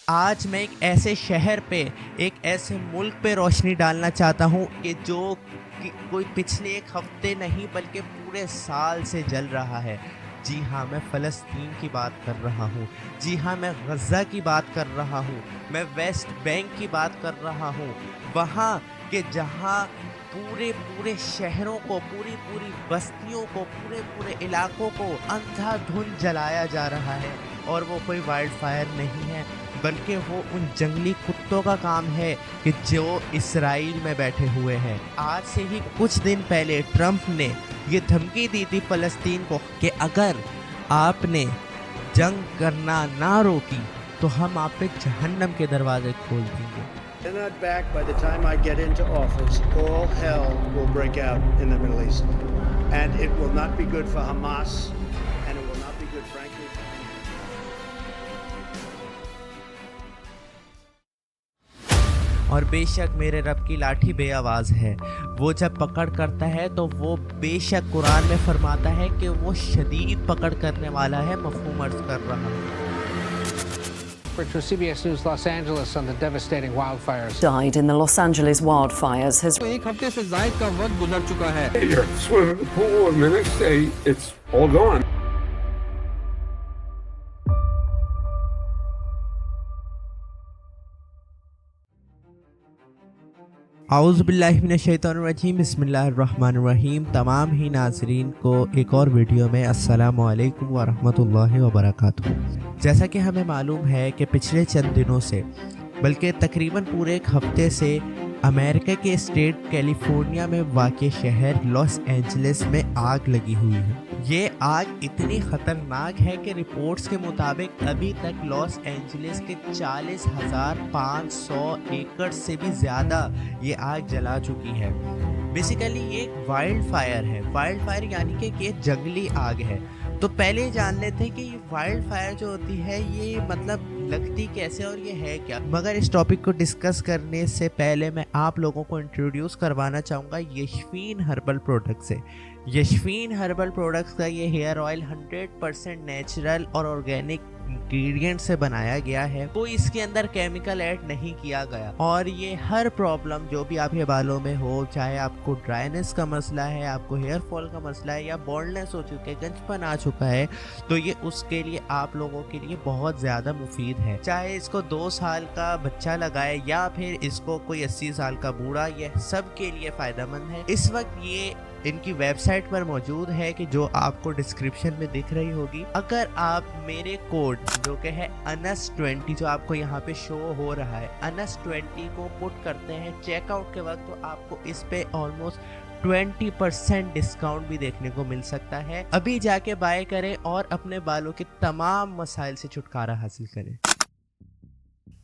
آج میں ایک ایسے شہر پہ، ایک ایسے ملک پہ روشنی ڈالنا چاہتا ہوں کہ جو کوئی پچھلے ایک ہفتے نہیں بلکہ پورے سال سے جل رہا ہے۔ جی ہاں، میں فلسطین کی بات کر رہا ہوں۔ جی ہاں، میں غزہ کی بات کر رہا ہوں۔ میں ویسٹ بینک کی بات کر رہا ہوں، وہاں کہ جہاں پورے شہروں کو، پوری بستیوں کو، پورے علاقوں کو اندھا دھند جلایا جا رہا ہے، اور وہ کوئی وائلڈ فائر نہیں ہے بلکہ وہ ان جنگلی کتوں کا کام ہے کہ جو اسرائیل میں بیٹھے ہوئے ہیں۔ آج سے ہی کچھ دن پہلے ٹرمپ نے یہ دھمکی دی تھی فلسطین کو کہ اگر آپ نے جنگ کرنا نہ روکی تو ہم آپ پہ جہنم کے دروازے کھول دیں گے۔ They're not back. By the time I get into office, all hell will break out in the Middle East. And it will not be good for Hamas, and it will not be good, frankly. اور بے شک میرے رب کی لاٹھی بے آواز ہے، وہ جب پکڑ کرتا ہے تو وہ بے شک قرآن میں فرماتا ہے کہ وہ شدید پکڑ کرنے والا ہے۔ مفہوم عرض کر رہا ہوں۔ For CBS News Los Angeles on the devastating wildfires. Died in the Los Angeles wildfires has ایک ہفتے سے زائد کا وقت گزر چکا ہے۔ You're swimming in the pool and the next day it's all gone. اعوذ باللہ من الشیطان الرجیم، بسم اللہ الرحمن الرحیم۔ تمام ہی ناظرین کو ایک اور ویڈیو میں السلام علیکم ورحمۃ اللہ وبرکاتہ۔ جیسا کہ ہمیں معلوم ہے کہ پچھلے چند دنوں سے بلکہ تقریباً پورے ایک ہفتے سے امریکہ کے اسٹیٹ کیلیفورنیا میں واقع شہر لاس اینجلس میں آگ لگی ہوئی ہے۔ یہ آگ اتنی خطرناک ہے کہ رپورٹس کے مطابق ابھی تک لاس اینجلس کے 40,500 ایکڑ سے بھی زیادہ یہ آگ جلا چکی ہے۔ بیسیکلی یہ ایک وائلڈ فائر ہے۔ وائلڈ فائر یعنی کہ یہ جنگلی آگ ہے۔ تو پہلے جان لیتے ہیں کہ یہ وائلڈ فائر جو ہوتی ہے یہ مطلب لگتی کیسے اور یہ ہے کیا۔ مگر اس ٹاپک کو ڈسکس کرنے سے پہلے میں آپ لوگوں کو انٹروڈیوس کروانا چاہوں گا یشفین ہربل پروڈکٹ سے۔ یشفین ہربل پروڈکٹس کا یہ ہیئر آئل 100% نیچرل اور آرگینک انگریڈینٹ سے بنایا گیا ہے، کوئی اس کے اندر کیمیکل ایڈ نہیں کیا گیا، اور یہ ہر پرابلم جو بھی آپ کے بالوں میں ہو، چاہے آپ کو ڈرائنس کا مسئلہ ہے، آپ کو ہیئر فال کا مسئلہ ہے، یا بالڈنس ہو چکے، گنج پن آ چکا ہے، تو یہ اس کے لیے آپ لوگوں کے لیے بہت زیادہ مفید ہے۔ چاہے اس کو 2 سال کا بچہ لگائے یا پھر اس کو کوئی 80 سال کا بوڑھا، یہ سب کے لیے فائدہ مند ہے۔ اس وقت یہ ان کی ویب سائٹ پر موجود ہے کہ جو آپ کو ڈسکرپشن میں دکھ رہی ہوگی۔ اگر آپ میرے کوڈ جو کہ ہے انس20 جو آپ کو یہاں پہ شو ہو رہا ہے، انس20 کو پٹ کرتے ہیں چیک آؤٹ کے وقت، تو آپ کو اس پہ آلموسٹ 20% ڈسکاؤنٹ بھی دیکھنے کو مل سکتا ہے۔ ابھی جا کے بائی کریں اور اپنے بالوں کے تمام مسائل سے چھٹکارا حاصل کریں۔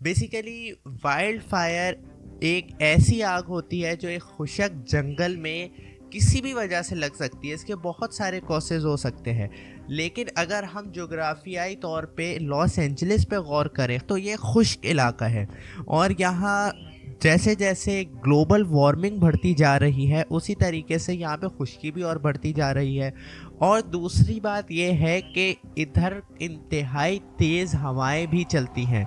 بیسیکلی وائلڈ فائر ایک ایسی آگ ہوتی ہے جو ایک خشک جنگل میں کسی بھی وجہ سے لگ سکتی ہے۔ اس کے بہت سارے کاسز ہو سکتے ہیں، لیکن اگر ہم جغرافیائی طور پہ لاس اینجلس پہ غور کریں تو یہ خشک علاقہ ہے، اور یہاں جیسے جیسے گلوبل وارمنگ بڑھتی جا رہی ہے اسی طریقے سے یہاں پہ خشکی بھی اور بڑھتی جا رہی ہے۔ اور دوسری بات یہ ہے کہ ادھر انتہائی تیز ہوائیں بھی چلتی ہیں،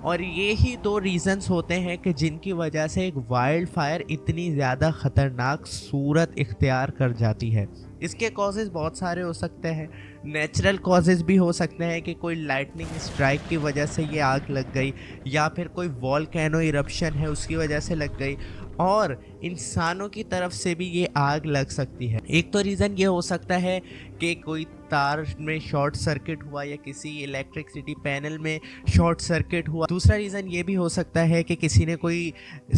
اور یہی 2 ریزنز ہوتے ہیں کہ جن کی وجہ سے ایک وائلڈ فائر اتنی زیادہ خطرناک صورت اختیار کر جاتی ہے۔ اس کے کازز بہت سارے ہو سکتے ہیں، نیچرل کازز بھی ہو سکتے ہیں کہ کوئی لائٹننگ اسٹرائک کی وجہ سے یہ آگ لگ گئی، یا پھر کوئی والکینو ایرپشن ہے اس کی وجہ سے لگ گئی، اور انسانوں کی طرف سے بھی یہ آگ لگ سکتی ہے۔ ایک تو ریزن یہ ہو سکتا ہے کہ کوئی تار میں شارٹ سرکٹ ہوا یا کسی الیکٹرکسٹی پینل میں شارٹ سرکٹ ہوا۔ دوسرا ریزن یہ بھی ہو سکتا ہے کہ کسی نے کوئی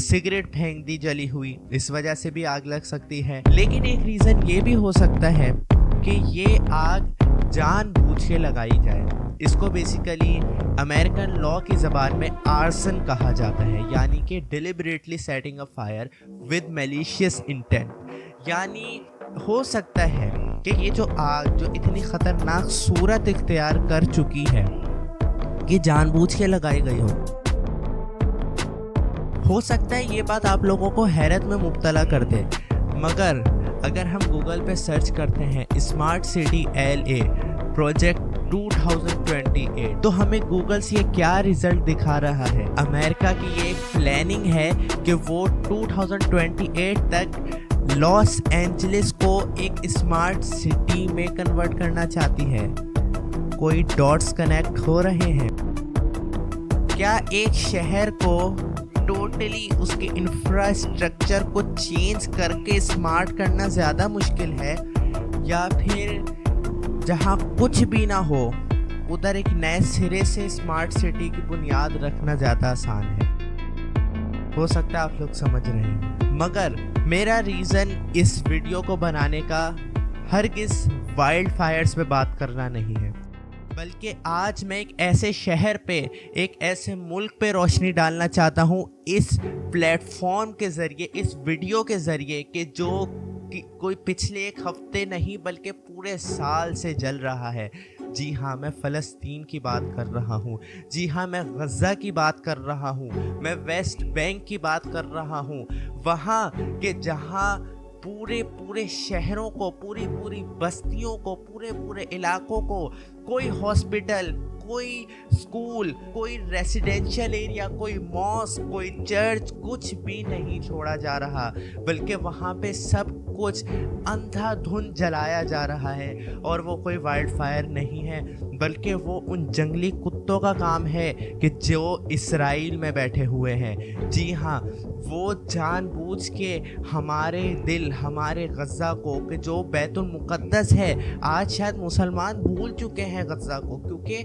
سگریٹ پھینک دی جلی ہوئی، اس وجہ سے بھی آگ لگ سکتی ہے۔ لیکن ایک ریزن یہ بھی ہو سکتا ہے کہ یہ آگ جان بوجھ کے لگائی جائے۔ اس کو بیسیکلی امریکن لا کی زبان میں آرسن کہا جاتا ہے، یعنی کہ deliberately setting a fire with malicious intent. یعنی ہو سکتا ہے کہ یہ جو آگ جو اتنی خطرناک صورت اختیار کر چکی ہے یہ جان بوجھ کے لگائی گئی ہو سکتا ہے یہ بات آپ لوگوں کو حیرت میں مبتلا کر دے، مگر اگر ہم گوگل پہ سرچ کرتے ہیں اسمارٹ سٹی LA پروجیکٹ 2028। تو ہمیں گوگل سے یہ کیا ریزلٹ دکھا رہا ہے؟ امریکہ کی یہ ایک پلاننگ ہے کہ وہ 2028 تک لاس اینجلس کو ایک اسمارٹ سٹی میں کنورٹ کرنا چاہتی ہے۔ کوئی ڈاٹس کنیکٹ ہو رہے ہیں؟ کیا ایک شہر کو ٹوٹلی اس کے انفراسٹرکچر کو چینج کر کے اسمارٹ کرنا زیادہ مشکل ہے، یا پھر جہاں کچھ بھی نہ ہو ادھر ایک نئے سرے سے اسمارٹ سٹی کی بنیاد رکھنا زیادہ آسان ہے؟ ہو سکتا ہے آپ لوگ سمجھ رہے ہیں، مگر میرا ریزن اس ویڈیو کو بنانے کا ہرگز وائلڈ فائرز پہ بات کرنا نہیں ہے، بلکہ آج میں ایک ایسے شہر پہ، ایک ایسے ملک پہ روشنی ڈالنا چاہتا ہوں اس پلیٹ فارم کے ذریعے، اس ویڈیو کے ذریعے، کہ جو کوئی پچھلے ایک ہفتے نہیں بلکہ پورے سال سے جل رہا ہے۔ جی ہاں، میں فلسطین کی بات کر رہا ہوں، جی ہاں میں غزہ کی بات کر رہا ہوں، میں ویسٹ بینک کی بات کر رہا ہوں، وہاں کہ جہاں پورے شہروں کو، پوری بستیوں کو، پورے علاقوں کو کوئی ہاسپٹل، کوئی اسکول، کوئی ریزیڈینشل ایریا، کوئی ماسک، کوئی چرچ، کچھ بھی نہیں چھوڑا جا رہا، بلکہ وہاں پہ سب کچھ اندھا دھند جلایا جا رہا ہے۔ اور وہ کوئی وائلڈ فائر نہیں ہے، بلکہ وہ ان جنگلی کتوں کا کام ہے کہ جو اسرائیل میں بیٹھے ہوئے ہیں۔ جی ہاں، وہ جان بوجھ کے ہمارے دل، ہمارے غزہ کو، کہ جو بیت المقدس ہے، آج شاید مسلمان بھول چکے ہیں غزہ کو، کیونکہ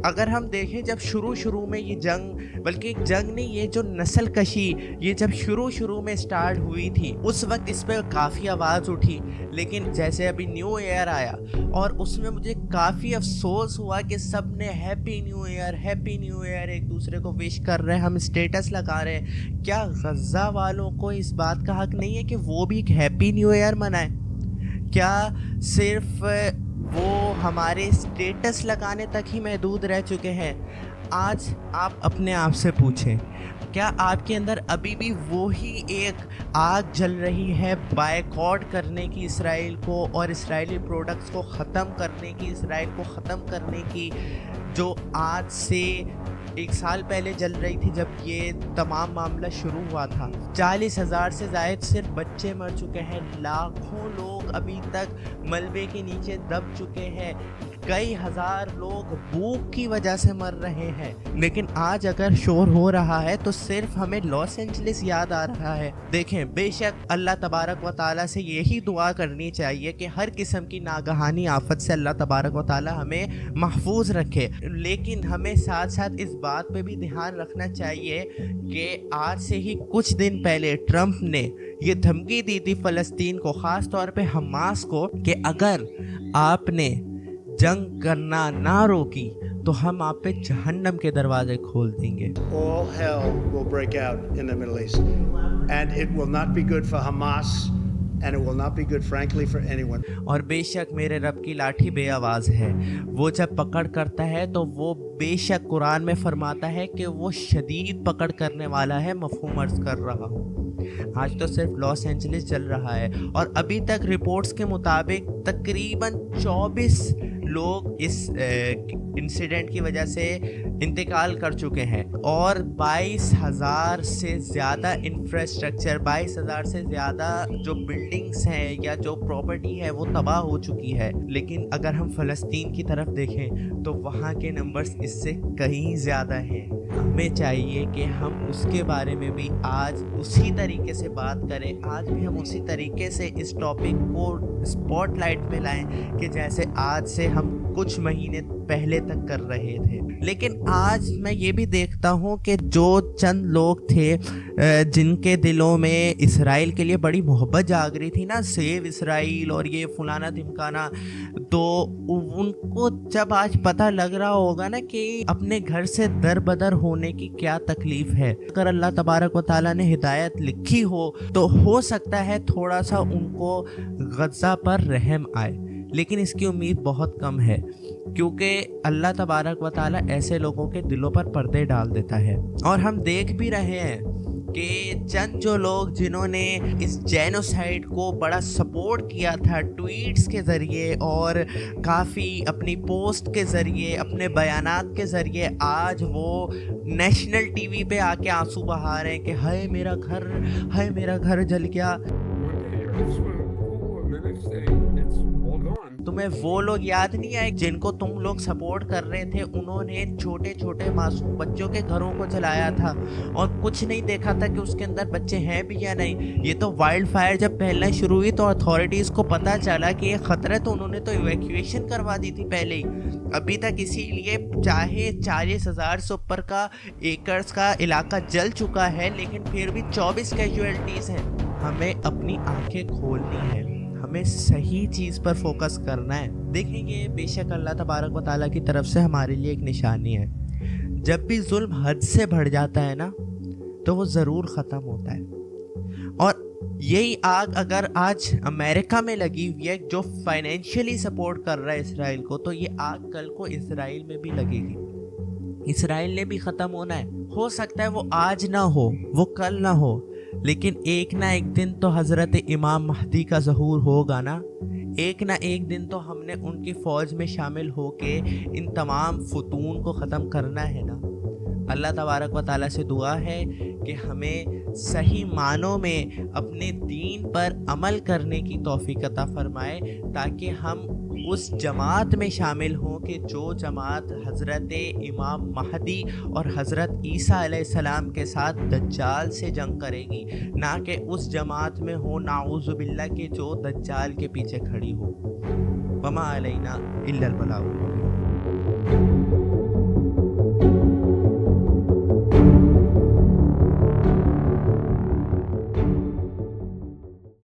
اگر ہم دیکھیں جب شروع میں یہ جنگ، بلکہ ایک جنگ نہیں، یہ جو نسل کشی، یہ جب شروع میں سٹارٹ ہوئی تھی، اس وقت اس پہ کافی آواز اٹھی، لیکن جیسے ابھی نیو ایئر آیا اور اس میں مجھے کافی افسوس ہوا کہ سب نے ہیپی نیو ایئر ایک دوسرے کو وش کر رہے ہیں، ہم اسٹیٹس لگا رہے ہیں۔ کیا غزہ والوں کو اس بات کا حق نہیں ہے کہ وہ بھی ایک ہیپی نیو ایئر منائیں؟ کیا صرف وہ ہمارے اسٹیٹس لگانے تک ہی محدود رہ چکے ہیں؟ آج آپ اپنے آپ سے پوچھیں، کیا آپ کے اندر ابھی بھی وہی ایک آگ جل رہی ہے بائیکاٹ کرنے کی اسرائیل کو، اور اسرائیلی پروڈکٹس کو ختم کرنے کی، اسرائیل کو ختم کرنے کی، جو آج سے 1 سال پہلے جل رہی تھی جب یہ تمام معاملہ شروع ہوا تھا؟ 40,000 سے زائد صرف بچے مر چکے ہیں، لاکھوں لوگ ابھی تک ملبے کے نیچے دب چکے ہیں، کئی ہزار لوگ بھوک کی وجہ سے مر رہے ہیں۔ لیکن آج اگر شور ہو رہا ہے تو صرف ہمیں لاس اینجلس یاد آ رہا ہے۔ دیکھیں، بے شک اللہ تبارک و تعالیٰ سے یہی دعا کرنی چاہیے کہ ہر قسم کی ناگہانی آفت سے اللہ تبارک و تعالیٰ ہمیں محفوظ رکھے، لیکن ہمیں ساتھ ساتھ اس بات پہ بھی دھیان رکھنا چاہیے کہ آج سے ہی کچھ دن پہلے ٹرمپ نے یہ دھمکی دی تھی فلسطین کو، خاص طور پہ حماس کو، کہ اگر آپ نے جنگ کرنا نہ روکی تو ہم آپ پہ جہنم کے دروازے کھول دیں گے۔ All hell will break out in the Middle East. And it will not be good for Hamas, and it will not be good, frankly, for anyone. اور بے شک میرے رب کی لاٹھی بے آواز ہے، وہ جب پکڑ کرتا ہے تو وہ بے شک قرآن میں فرماتا ہے کہ وہ شدید پکڑ کرنے والا ہے، مفہوم عرض کر رہا ہوں۔ آج تو صرف لاس اینجلس چل رہا ہے، اور ابھی تک رپورٹس کے مطابق تقریباً 24 لوگ اس انسیڈنٹ کی وجہ سے انتقال کر چکے ہیں، اور 22,000 سے زیادہ انفراسٹرکچر، 22,000 سے زیادہ جو بلڈنگز ہیں یا جو پراپرٹی ہے وہ تباہ ہو چکی ہے۔ لیکن اگر ہم فلسطین کی طرف دیکھیں تو وہاں کے نمبرز اس سے کہیں زیادہ ہیں۔ ہمیں چاہیے کہ ہم اس کے بارے میں بھی آج اسی طریقے سے بات کریں، آج بھی ہم اسی طریقے سے اس ٹاپک کو اسپاٹ لائٹ میں لائیں کہ جیسے آج سے ہم کچھ مہینے پہلے تک کر رہے تھے۔ لیکن آج میں یہ بھی دیکھتا ہوں کہ جو چند لوگ تھے جن کے دلوں میں اسرائیل کے لیے بڑی محبت جاگ رہی تھی نا، سیو اسرائیل اور یہ فلانا دھمکانا، تو ان کو جب آج پتہ لگ رہا ہوگا نا کہ اپنے گھر سے در بدر ہونے کی کیا تکلیف ہے، اگر اللہ تبارک و تعالیٰ نے ہدایت لکھی ہو تو ہو سکتا ہے تھوڑا سا ان کو غزہ پر رحم آئے، لیکن اس کی امید بہت کم ہے، کیونکہ اللہ تبارک و تعالیٰ ایسے لوگوں کے دلوں پر پردے ڈال دیتا ہے۔ اور ہم دیکھ بھی رہے ہیں کہ چند جو لوگ جنہوں نے اس جینوسائیڈ کو بڑا سپورٹ کیا تھا ٹویٹس کے ذریعے اور کافی اپنی پوسٹ کے ذریعے اپنے بیانات کے ذریعے، آج وہ نیشنل ٹی وی پہ آ کے آنسو بہا رہے ہیں کہ ہائے میرا گھر جل گیا۔ تمہیں وہ لوگ یاد نہیں آئے جن کو تم لوگ سپورٹ کر رہے تھے؟ انہوں نے چھوٹے چھوٹے معصوم بچوں کے گھروں کو جلایا تھا اور کچھ نہیں دیکھا تھا کہ اس کے اندر بچے ہیں بھی یا نہیں۔ یہ تو وائلڈ فائر جب پھیلنا شروع ہوئی تو اتھارٹیز کو پتہ چلا کہ یہ خطرہ، تو انہوں نے تو ایویکویشن کروا دی تھی پہلے ہی۔ ابھی تک اسی لیے چاہے 40,000 سے اوپر کا ایکڑز کا علاقہ جل چکا ہے، لیکن پھر بھی 24 کیجویلٹیز ہیں۔ ہمیں اپنی آنکھیں کھولنی ہے، ہمیں صحیح چیز پر فوکس کرنا ہے۔ دیکھیں گے بے شک اللہ تبارک و تعالیٰ کی طرف سے ہمارے لیے ایک نشانی ہے، جب بھی ظلم حد سے بڑھ جاتا ہے نا تو وہ ضرور ختم ہوتا ہے۔ اور یہی آگ اگر آج امریکہ میں لگی ہوئی ہے جو فائنینشلی سپورٹ کر رہا ہے اسرائیل کو، تو یہ آگ کل کو اسرائیل میں بھی لگے گی۔ اسرائیل نے بھی ختم ہونا ہے۔ ہو سکتا ہے وہ آج نہ ہو، وہ کل نہ ہو، لیکن ایک نہ ایک دن تو حضرت امام مہدی کا ظہور ہوگا نا۔ ایک نہ ایک دن تو ہم نے ان کی فوج میں شامل ہو کے ان تمام فتون کو ختم کرنا ہے نا۔ اللہ تبارک و تعالیٰ سے دعا ہے کہ ہمیں صحیح معنوں میں اپنے دین پر عمل کرنے کی توفیق عطا فرمائے، تاکہ ہم اس جماعت میں شامل ہوں کہ جو جماعت حضرت امام مہدی اور حضرت عیسیٰ علیہ السلام کے ساتھ دجال سے جنگ کرے گی، نہ کہ اس جماعت میں ہو نعوذ باللہ کہ جو دجال کے پیچھے کھڑی ہو۔ وما علینا الا البلاغ المبین۔